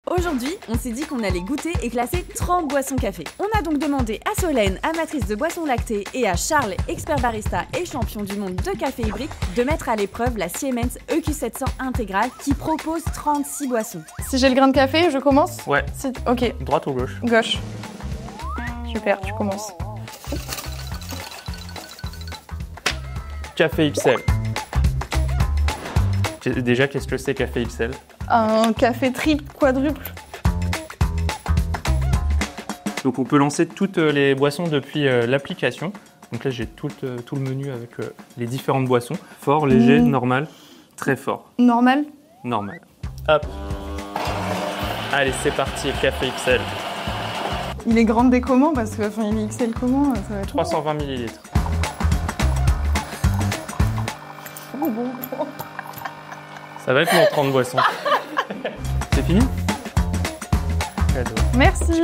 Aujourd'hui, on s'est dit qu'on allait goûter et classer 30 boissons café. On a donc demandé à Solène, amatrice de boissons lactées, et à Charles, expert barista et champion du monde de café hybride, de mettre à l'épreuve la Siemens EQ700 intégrale qui propose 36 boissons. Si j'ai le grain de café, je commence? Ouais. Ok. Droite ou gauche? Gauche. Super, tu commences. Café XL. Déjà, qu'est-ce que c'est Café XL? Un café triple, quadruple. Donc on peut lancer toutes les boissons depuis l'application. Donc là j'ai tout le menu avec les différentes boissons. Fort, léger, normal, très fort. Normal. Normal. Hop. Allez, c'est parti, Café XL. Il est grandé comment? Parce que il est XL comment? Ça va être 320 ml. Oh bon. Ça va être mon 30 boissons. C'est fini? Cadeau. Merci.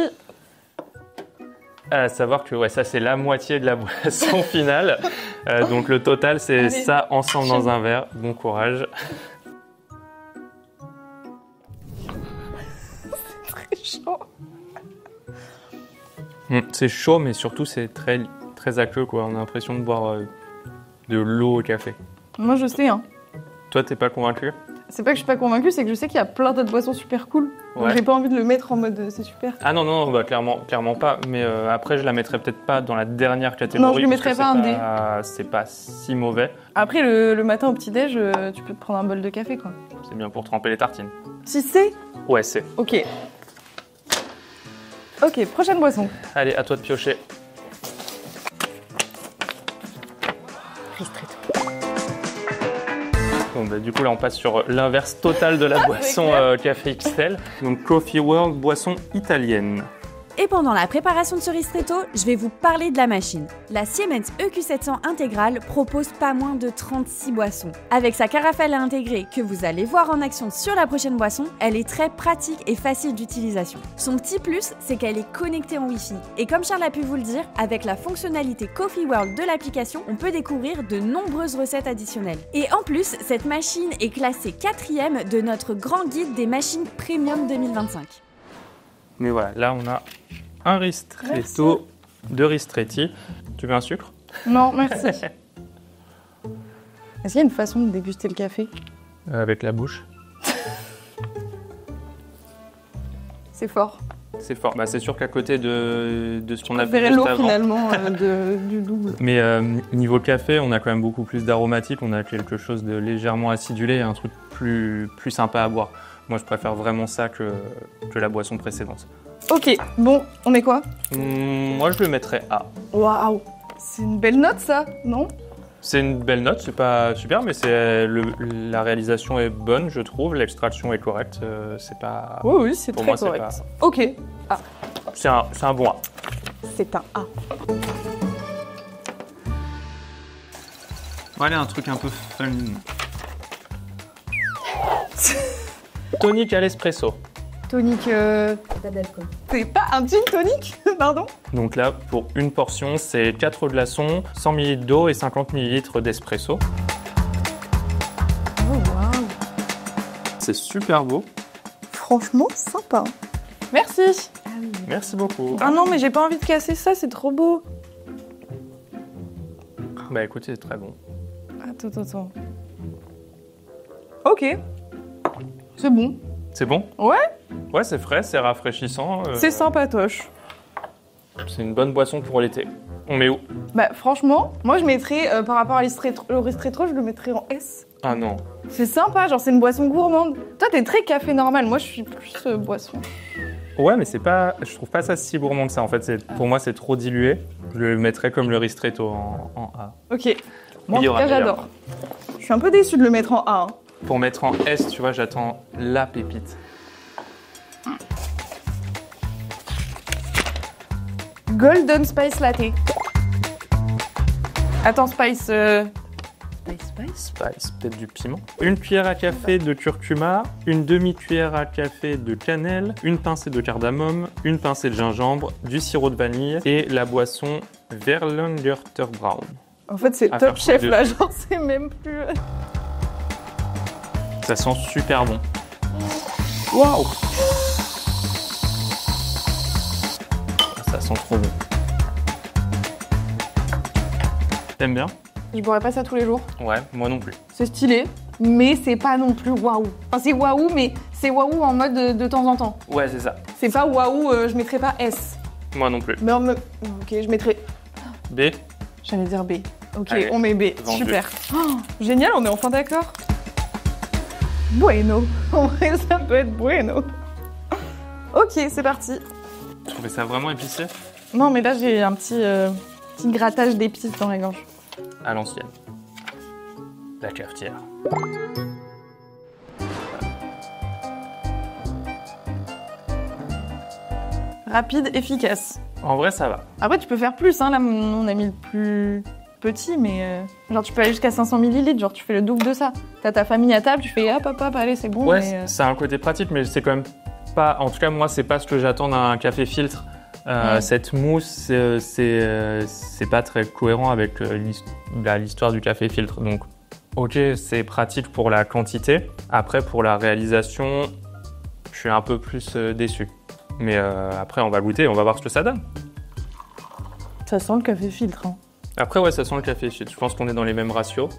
À savoir que ouais, ça c'est la moitié de la boisson finale. Donc le total c'est ça ensemble dans un verre. Bon courage. C'est très chaud. C'est chaud mais surtout c'est très aqueux quoi. On a l'impression de boire de l'eau au café. Moi je sais hein. Toi t'es pas convaincu? C'est pas que je suis pas convaincue, c'est que je sais qu'il y a plein d'autres boissons super cool. Donc j'ai pas envie de le mettre en mode c'est super. Ah non, bah, clairement pas. Mais après, je la mettrais peut-être pas dans la dernière catégorie. Non, je lui mettrais pas un D. C'est pas si mauvais. Après, le matin au petit-déj, tu peux te prendre un bol de café, quoi. C'est bien pour tremper les tartines. Si c'est? Ouais, c'est. Ok. Ok, prochaine boisson. Allez, à toi de piocher. Ristretto. Bon, bah, du coup, là, on passe sur l'inverse total de la boisson Café XL. Donc, Coffee World, boisson italienne. Et pendant la préparation de ce ristretto, je vais vous parler de la machine. La Siemens EQ700 intégrale propose pas moins de 36 boissons. Avec sa carafelle à intégrer que vous allez voir en action sur la prochaine boisson, elle est très pratique et facile d'utilisation. Son petit plus, c'est qu'elle est connectée en Wi-Fi. Et comme Charles a pu vous le dire, avec la fonctionnalité Coffee World de l'application, on peut découvrir de nombreuses recettes additionnelles. Et en plus, cette machine est classée 4e de notre grand guide des machines Premium 2025. Mais voilà, là, on a un ristretto de ristretti. Tu veux un sucre? Non, merci. Est-ce qu'il y a une façon de déguster le café? Avec la bouche. C'est fort. C'est fort. Bah, c'est sûr qu'à côté de ce qu'on a vu préférais juste l'eau avant. finalement du double. Mais niveau café, on a quand même beaucoup plus d'aromatique. On a quelque chose de légèrement acidulé, un truc plus sympa à boire. Moi, je préfère vraiment ça que la boisson précédente. Ok, bon, on met quoi? Moi, je le mettrais A. Waouh, c'est une belle note ça, non? C'est une belle note, c'est pas super, mais la réalisation est bonne, je trouve. L'extraction est correcte. C'est pas. Oui, c'est pour très moi, correct. c'est pas. Ok, A. C'est un bon A. C'est un A. Allez, un truc un peu fun. Tonic à l'espresso. Tonic. Pas d'alcool. C'est pas un gin tonic? Pardon? Donc là, pour une portion, c'est 4 glaçons, 100 ml d'eau et 50 ml d'espresso. Oh waouh. C'est super beau. Franchement, sympa. Merci. Merci beaucoup. Ah non, mais j'ai pas envie de casser ça, c'est trop beau. Bah écoutez, c'est très bon. Attends. Ok. C'est bon. C'est bon? Ouais. Ouais, c'est frais, c'est rafraîchissant. C'est sympatoche. C'est une bonne boisson pour l'été. On met où? Bah franchement, moi je mettrais, par rapport à au ristretto, je le mettrais en S. Ah non. C'est sympa, genre c'est une boisson gourmande. Toi t'es très café normal, moi je suis plus boisson. Ouais, mais je trouve pas ça si gourmand que ça. En fait, pour moi, c'est trop dilué. Je le mettrais comme le ristretto en A. Ok. Moi en Il y tout aura cas meilleur. j'adore. Je suis un peu déçue de le mettre en A. Hein. Pour mettre en S, tu vois, j'attends la pépite. Golden Spice Latte. Attends, Spice. Spice, peut-être du piment. Une cuillère à café de curcuma, une demi-cuillère à café de cannelle, une pincée de cardamome, une pincée de gingembre, du sirop de vanille et la boisson Verlängerter Braun. En fait, c'est À top faire chef deux. là, genre c'est même plus. Ça sent super bon. Waouh! sent trop bon. T'aimes bien? Je boirais pas ça tous les jours. Ouais, moi non plus. C'est stylé, mais c'est pas non plus waouh. Enfin, c'est waouh, mais c'est waouh en mode de temps en temps. Ouais, c'est ça. C'est pas waouh, je mettrais pas S. Moi non plus. Mais ok, je mettrais... B. J'allais dire B. Ok, Allez, on met B. vendu. Super. Oh, génial, on est enfin d'accord. Bueno. En vrai, ça peut être bueno. Ok, c'est parti. Je trouvais ça vraiment épicé. Non, mais là, j'ai un petit grattage d'épices dans la gorge. À l'ancienne. La cafetière. Rapide, efficace. En vrai, ça va. Après, tu peux faire plus, hein. Là, on a mis le plus petit, mais genre, tu peux aller jusqu'à 500 ml. Genre, tu fais le double de ça. T'as ta famille à table, tu fais hop, hop, hop, allez, c'est bon. Ouais, mais, c'est un côté pratique, mais c'est quand même pas. En tout cas, moi, c'est pas ce que j'attends d'un café filtre. Cette mousse, c'est pas très cohérent avec l'histoire du café filtre. Donc, ok, c'est pratique pour la quantité. Après, pour la réalisation, je suis un peu plus déçu. Mais après, on va goûter, on va voir ce que ça donne. Ça sent le café filtre. Hein. Après, ouais, ça sent le café filtre. Je pense qu'on est dans les mêmes ratios.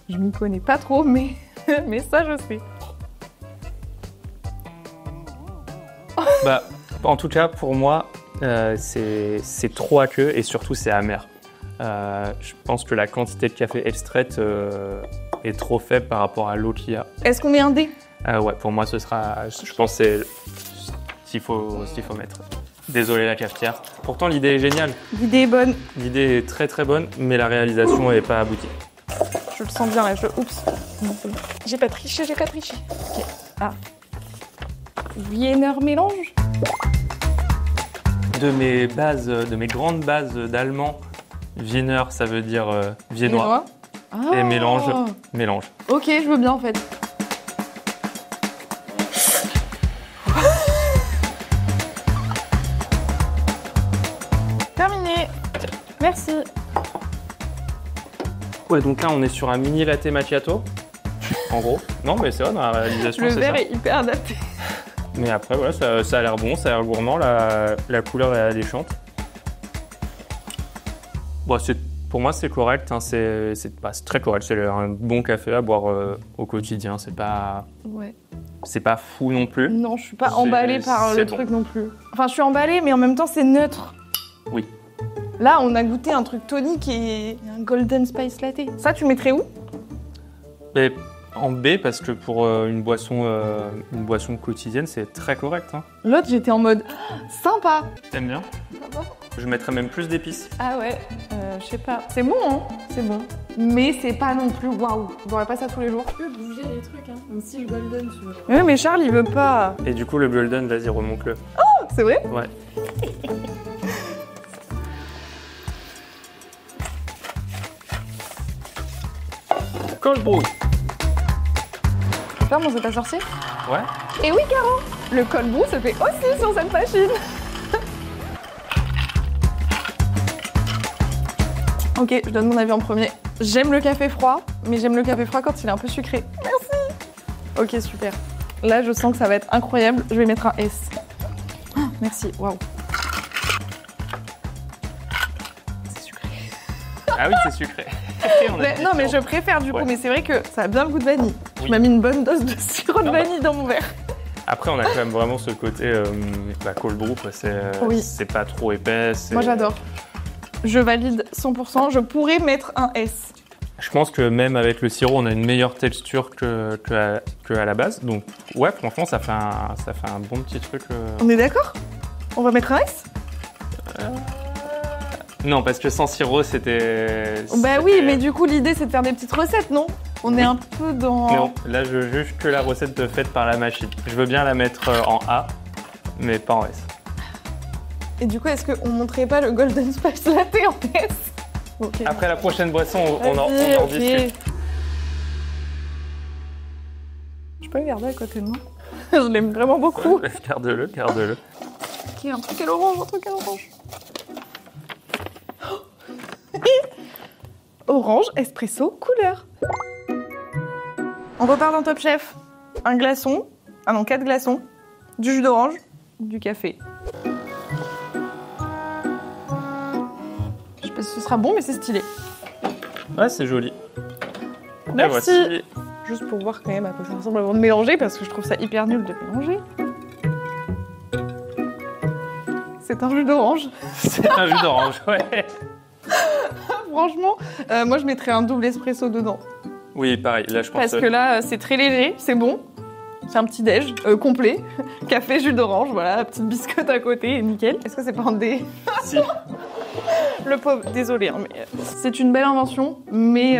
Je m'y connais pas trop, mais, mais ça, je sais. Bah, en tout cas, pour moi, c'est trop aqueux et surtout, c'est amer. Je pense que la quantité de café extraite est trop faible par rapport à l'eau qu'il y a. Est-ce qu'on met un D? Ouais, pour moi, ce sera. Je pense que c'est ce qu'il faut mettre. Désolé la cafetière. Pourtant, l'idée est géniale. L'idée est bonne. L'idée est très très bonne, mais la réalisation n'est pas aboutie. Je le sens bien là. Oups. Non, c'est bon. J'ai pas triché. Ok. Ah. Wiener mélange. De mes grandes bases d'allemand, Wiener, ça veut dire viennois. Et mélange. Ok, je veux bien en fait. Terminé. Merci. Ouais, donc là, on est sur un mini latte macchiato, en gros. Non, mais c'est vrai, dans la réalisation, Le c'est verre ça. est hyper adapté. Mais après, voilà, ça a l'air bon, ça a l'air gourmand, la couleur est alléchante. Bon, pour moi, c'est correct, hein, c'est très correct. C'est un bon café à boire au quotidien, c'est pas fou non plus. Non, je suis pas emballée par le truc non plus. Enfin, je suis emballée, mais en même temps, c'est neutre. Oui. Là, on a goûté un truc tonique et un golden spice latte. Ça, tu mettrais où? Mais en B, parce que pour une boisson quotidienne, c'est très correct. Hein. L'autre, j'étais en mode sympa. T'aimes bien? Je mettrais même plus d'épices. Ah ouais, je sais pas. C'est bon, hein? C'est bon. Mais c'est pas non plus waouh. Je boirais pas ça tous les jours. Tu peux bouger les trucs, hein. Même si le golden, tu veux. Oui, mais Charles, il veut pas. Et du coup, le golden, vas-y, remonte-le. Oh, c'est vrai? Ouais. Cold brew. Faire mon c'est sorcier? Ouais. Et oui, Caro, le cold brew se fait aussi sur cette machine. Ok, je donne mon avis en premier. J'aime le café froid, mais j'aime le café froid quand il est un peu sucré. Merci. Ok, super. Là, je sens que ça va être incroyable. Je vais mettre un S. Oh, merci, waouh. C'est sucré. Ah oui, c'est sucré. Non, mais je préfère du coup, mais c'est vrai que ça a bien le goût de vanille. Oui. Tu m'as mis une bonne dose de sirop de vanille dans mon verre. Après, on a quand même vraiment ce côté cold brew, quoi. C'est pas trop épais. Moi, j'adore. Je valide 100%. Je pourrais mettre un S. Je pense que même avec le sirop, on a une meilleure texture que à la base. Donc, ouais, franchement, ça fait un bon petit truc. On est d'accord? On va mettre un S? Non, parce que sans sirop, c'était... Bah oui, mais du coup, l'idée, c'est de faire des petites recettes, non? On est un peu dans... Non, là, je juge que la recette faite par la machine. Je veux bien la mettre en A, mais pas en S. Et du coup, est-ce qu'on montrerait pas le Golden Spice Latte en S? Okay. Après la prochaine boisson, on en discute. Je peux le garder à côté de moi? Je l'aime vraiment beaucoup. Ouais, garde-le. Ok, un truc à l'orange. Orange, espresso, couleur. On repart dans Top Chef. Un glaçon, 4 glaçons, du jus d'orange, du café. Parce que ce sera bon, mais c'est stylé. Ouais, c'est joli. Et Merci. voici. Juste pour voir quand même à quoi ça ressemble avant de mélanger, parce que je trouve ça hyper nul de mélanger. C'est un jus d'orange. C'est un jus d'orange, ouais. Franchement, moi je mettrais un double espresso dedans. Oui, pareil. Là, je pense Parce que là, c'est très léger, c'est bon. C'est un petit déj complet. Café, jus d'orange, voilà, la petite biscotte à côté, nickel. Est-ce que c'est pas un dé? Si. Le pauvre, désolé, hein, mais c'est une belle invention, mais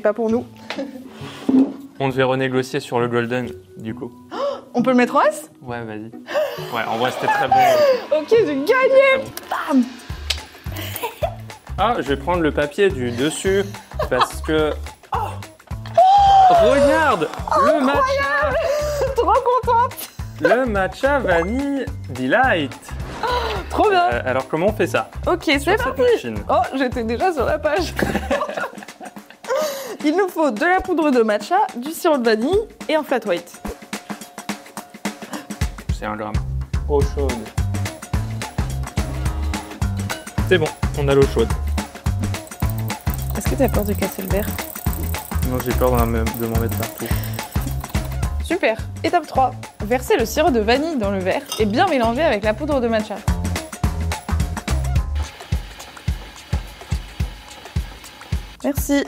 pas pour nous. On devait renégocier sur le golden, du coup. On peut le mettre en S? Ouais, vas-y. Ouais, en vrai, c'était très bon. Ok, j'ai gagné. Bam. Ah, je vais prendre le papier du dessus parce que. Regarde, le matcha, Trop contente. le matcha vanille delight. Trop bien. Alors comment on fait ça Ok, c'est sur cette parti. machine? Oh, j'étais déjà sur la page. Il nous faut de la poudre de matcha, du sirop de vanille et un flat white. C'est 1 gramme. Eau chaude. C'est bon, on a l'eau chaude. Est-ce que t'as peur de casser le verre? Non, j'ai peur de m'en mettre partout. Super. Étape 3. Verser le sirop de vanille dans le verre et bien mélanger avec la poudre de matcha. Merci.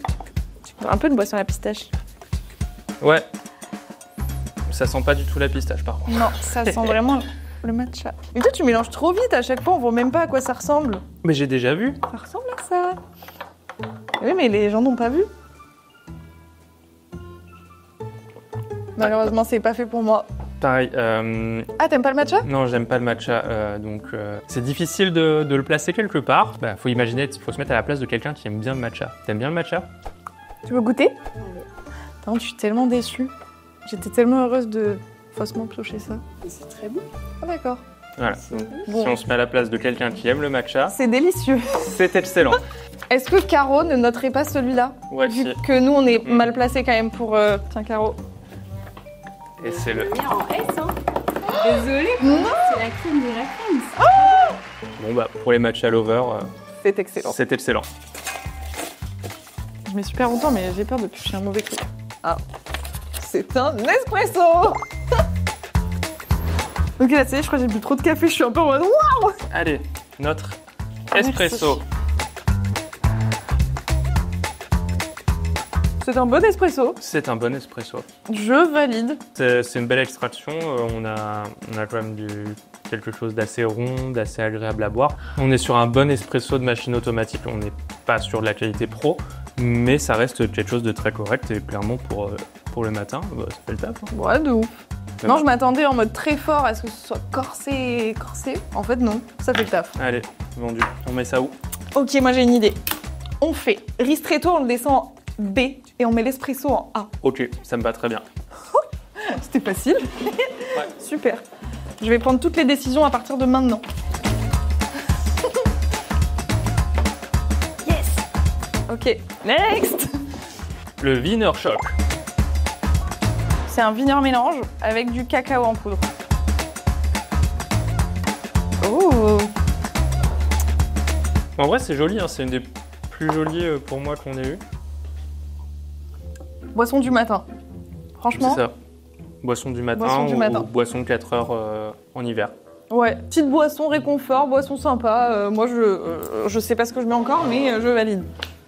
Un peu de boisson à la pistache. Ouais. Ça sent pas du tout la pistache par contre. Non, ça sent vraiment le matcha. Mais toi, tu mélanges trop vite à chaque fois, on voit même pas à quoi ça ressemble. Mais j'ai déjà vu. Ça ressemble à ça. Oui, mais les gens n'ont pas vu. Malheureusement, c'est pas fait pour moi. Pareil. Ah, t'aimes pas le matcha? Non, j'aime pas le matcha, donc c'est difficile de le placer quelque part. Bah, faut imaginer, faut se mettre à la place de quelqu'un qui aime bien le matcha. T'aimes bien le matcha? Tu veux goûter? Attends, je suis tellement déçue. J'étais tellement heureuse de faussement piocher ça. C'est très bon. Ah, d'accord. Voilà. Donc, Bon. si on se met à la place de quelqu'un qui aime le matcha, C'est délicieux. c'est excellent. Est-ce que Caro ne noterait pas celui-là? Ouais, Vu si. que nous, on est mal placés quand même pour... Tiens, Caro. Et c'est le. Mais en S, hein. Désolée, Non. c'est la crème de la crème. Bon bah pour les matcha lovers, C'est excellent. c'est excellent. Je mets super longtemps, mais j'ai peur de piocher un mauvais truc. Ah. C'est un espresso. Ok, là, tu sais, je crois que j'ai bu trop de café. Je suis un peu en mode... Waouh. Allez, notre Merci. espresso. C'est un bon espresso. C'est un bon espresso. Je valide. C'est une belle extraction. On a quand même quelque chose d'assez rond, d'assez agréable à boire. On est sur un bon espresso de machine automatique. On n'est pas sur de la qualité pro, mais ça reste quelque chose de très correct et clairement pour le matin, bah, ça fait le taf. Hein. Ouais, de ouf. Mais Non, bon. je m'attendais en mode très fort à ce que ce soit corsé. En fait, non. Ça fait le taf. Allez, vendu. On met ça où? Ok, moi j'ai une idée. On fait ristretto, on le descend en B et on met l'espresso en A. Ok, ça me va très bien. C'était facile. Super. Je vais prendre toutes les décisions à partir de maintenant. Yes. Ok, next. Le Wiener Schock. C'est un Wiener mélange avec du cacao en poudre. Oh. En vrai, c'est joli, hein. C'est une des plus jolies pour moi qu'on ait eu. Boisson du matin. Franchement. C'est ça. Boisson du matin, Boisson du matin. ou boisson 4 heures en hiver. Ouais, petite boisson réconfort, boisson sympa. Moi, je sais pas ce que je mets encore, mais je valide.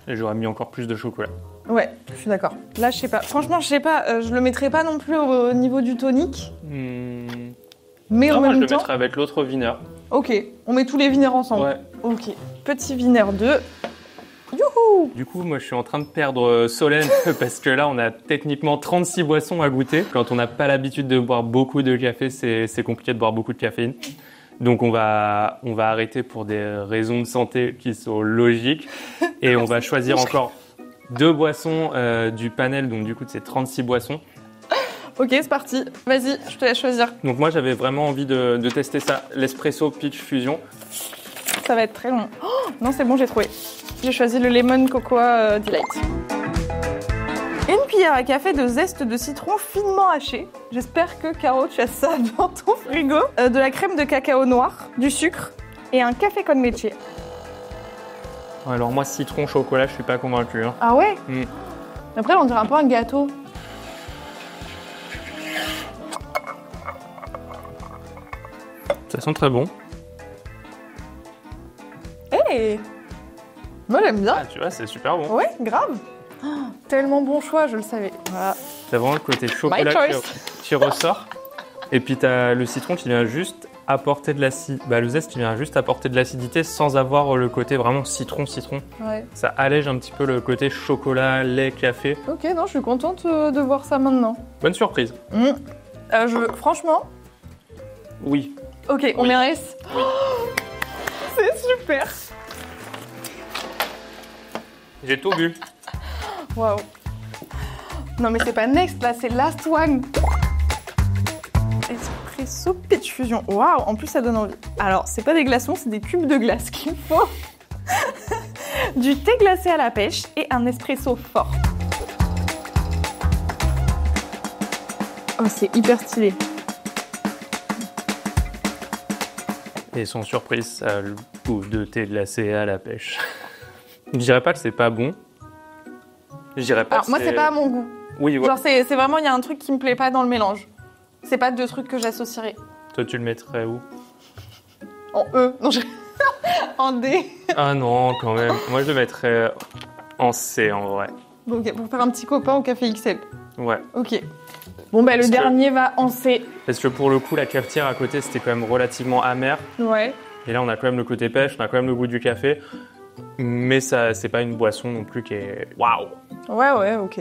Et j'aurais mis encore plus de chocolat. Ouais, je suis d'accord. Là, je sais pas. Franchement, je sais pas. Je le mettrais pas non plus au niveau du tonic, mais Non, en moi, je même le temps. mettrais avec l'autre Wiener. Ok, on met tous les Wieners ensemble. Ouais. Ok, petit Wiener 2. Youhou. Du coup, moi, je suis en train de perdre Solène parce que là, on a techniquement 36 boissons à goûter. Quand on n'a pas l'habitude de boire beaucoup de café, c'est compliqué de boire beaucoup de caféine. Donc, on va arrêter pour des raisons de santé qui sont logiques. Et on va choisir encore 2 boissons du panel, donc du coup, de ces 36 boissons. Ok, c'est parti. Vas-y, je te laisse choisir. Donc, moi, j'avais vraiment envie de tester ça, l'espresso Peach Fusion. Ça va être très long. Oh, non, c'est bon, j'ai trouvé. J'ai choisi le Lemon Cocoa Delight. Une cuillère à café de zeste de citron finement haché. J'espère que, Caro, tu as ça dans ton frigo. De la crème de cacao noir, du sucre, et un café con leche. Alors moi, citron, chocolat, je suis pas convaincu. Hein. Ah ouais? Mm. Après, on dirait un peu un gâteau. Ça sent très bon. Hey! Moi, j'aime bien. Ah, tu vois, c'est super bon. Ouais, grave. Oh, tellement bon choix, je le savais. Voilà. T'as vraiment le côté chocolat My choice. qui ressort. Et puis t'as le citron qui vient juste apporter de l'acidité. Bah, le zeste qui vient juste apporter de l'acidité sans avoir le côté vraiment citron. Ouais. Ça allège un petit peu le côté chocolat, lait, café. Ok, non, je suis contente de voir ça maintenant. Bonne surprise. Franchement, Oui. ok, on mérite. Oh, c'est super. J'ai tout bu. Waouh. Non, mais c'est pas next, là, c'est last one. Espresso Peach Fusion. Waouh, en plus, ça donne envie. Alors, c'est pas des glaçons, c'est des cubes de glace qu'il faut. Du thé glacé à la pêche et un espresso fort. Oh, c'est hyper stylé. Et sans surprise, ça a le goût de thé glacé à la pêche. Je dirais pas que c'est pas bon. Je dirais pas Alors, que moi, c'est pas à mon goût. Oui, ouais. Genre, c'est vraiment, il y a un truc qui me plaît pas dans le mélange. C'est pas deux trucs que j'associerais. Toi, tu le mettrais où? En E. Non, en D. Ah non, quand même. Moi, je le mettrais en C, en vrai. Donc, pour faire un petit copain au café XL. Ouais. Ok. Bon, bah, le Parce que- dernier va en C. Parce que pour le coup, la cafetière à côté, c'était quand même relativement amer. Ouais. Et là, on a quand même le côté pêche, on a quand même le goût du café. Mais ça, c'est pas une boisson non plus qui est waouh. Ouais, ok.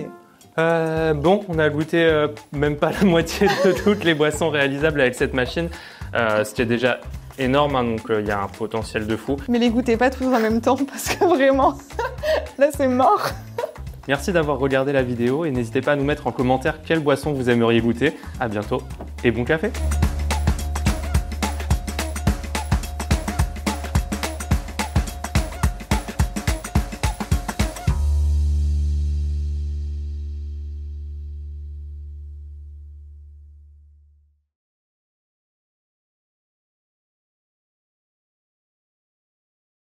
Bon, on a goûté même pas la moitié de toutes les boissons réalisables avec cette machine. Ce qui est déjà énorme, hein, donc il y a un potentiel de fou. Mais les goûtez pas tous en même temps parce que vraiment, là, c'est mort. Merci d'avoir regardé la vidéo et n'hésitez pas à nous mettre en commentaire quelle boisson vous aimeriez goûter. À bientôt et bon café!